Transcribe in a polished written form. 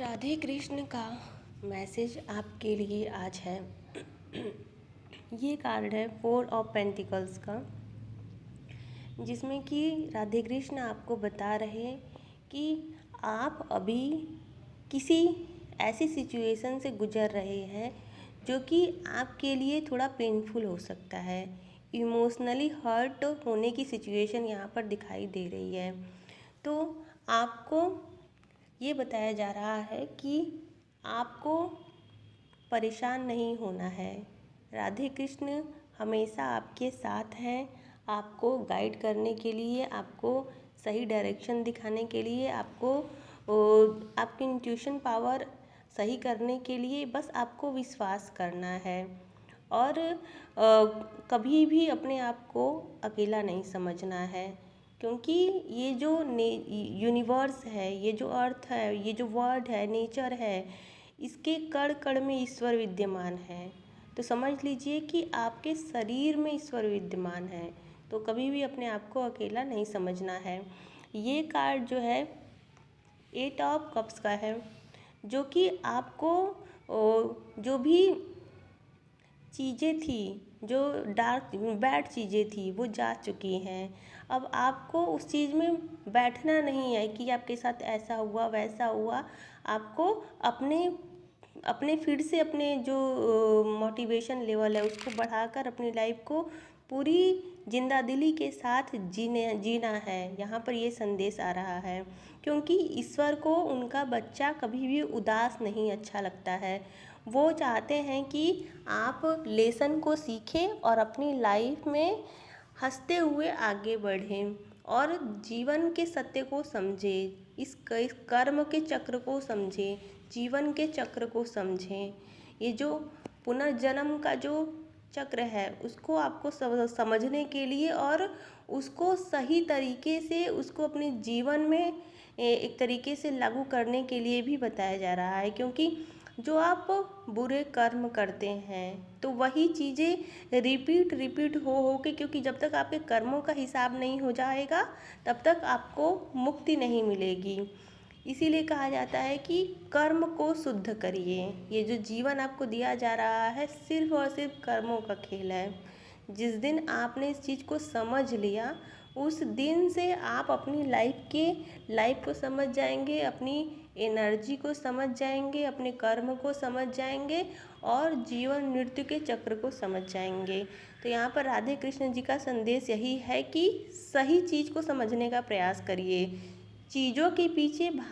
राधे कृष्ण का मैसेज आपके लिए आज है। ये कार्ड है 4 ऑफ पेंटिकल्स का, जिसमें कि राधे कृष्ण आपको बता रहे हैं कि आप अभी किसी ऐसी सिचुएशन से गुजर रहे हैं जो कि आपके लिए थोड़ा पेनफुल हो सकता है। इमोशनली हर्ट होने की सिचुएशन यहाँ पर दिखाई दे रही है। तो आपको ये बताया जा रहा है कि आपको परेशान नहीं होना है। राधे कृष्ण हमेशा आपके साथ हैं, आपको गाइड करने के लिए, आपको सही डायरेक्शन दिखाने के लिए, आपको आपकी इंट्यूशन पावर सही करने के लिए बस आपको विश्वास करना है। और कभी भी अपने आप को अकेला नहीं समझना है, क्योंकि ये जो यूनिवर्स है, ये जो अर्थ है, ये जो वर्ल्ड है, नेचर है, इसके कण कण में ईश्वर विद्यमान है। तो समझ लीजिए कि आपके शरीर में ईश्वर विद्यमान है। तो कभी भी अपने आप को अकेला नहीं समझना है। ये कार्ड जो है 8 ऑफ कप्स का है, जो कि आपको जो भी चीज़ें थी, जो डार्क बैड चीज़ें थी, वो जा चुकी हैं। अब आपको उस चीज़ में बैठना नहीं है कि आपके साथ ऐसा हुआ वैसा हुआ। आपको अपने अपने फिर से अपने जो मोटिवेशन लेवल है उसको बढ़ाकर अपनी लाइफ को पूरी जिंदादिली के साथ जीना है। यहाँ पर ये संदेश आ रहा है, क्योंकि ईश्वर को उनका बच्चा कभी भी उदास नहीं अच्छा लगता है। वो चाहते हैं कि आप लेसन को सीखें और अपनी लाइफ में हंसते हुए आगे बढ़ें और जीवन के सत्य को समझें, इस कर्म के चक्र को समझें, जीवन के चक्र को समझें। ये जो पुनर्जन्म का जो चक्र है उसको आपको समझने के लिए और उसको सही तरीके से उसको अपने जीवन में एक तरीके से लागू करने के लिए भी बताया जा रहा है। क्योंकि जो आप बुरे कर्म करते हैं तो वही चीज़ें रिपीट हो के, क्योंकि जब तक आपके कर्मों का हिसाब नहीं हो जाएगा तब तक आपको मुक्ति नहीं मिलेगी। इसीलिए कहा जाता है कि कर्म को शुद्ध करिए। ये जो जीवन आपको दिया जा रहा है सिर्फ और सिर्फ कर्मों का खेल है। जिस दिन आपने इस चीज़ को समझ लिया, उस दिन से आप अपनी लाइफ को समझ जाएंगे, अपनी एनर्जी को समझ जाएंगे, अपने कर्म को समझ जाएंगे और जीवन मृत्यु के चक्र को समझ जाएंगे। तो यहाँ पर राधे कृष्ण जी का संदेश यही है कि सही चीज़ को समझने का प्रयास करिए। चीज़ों के पीछे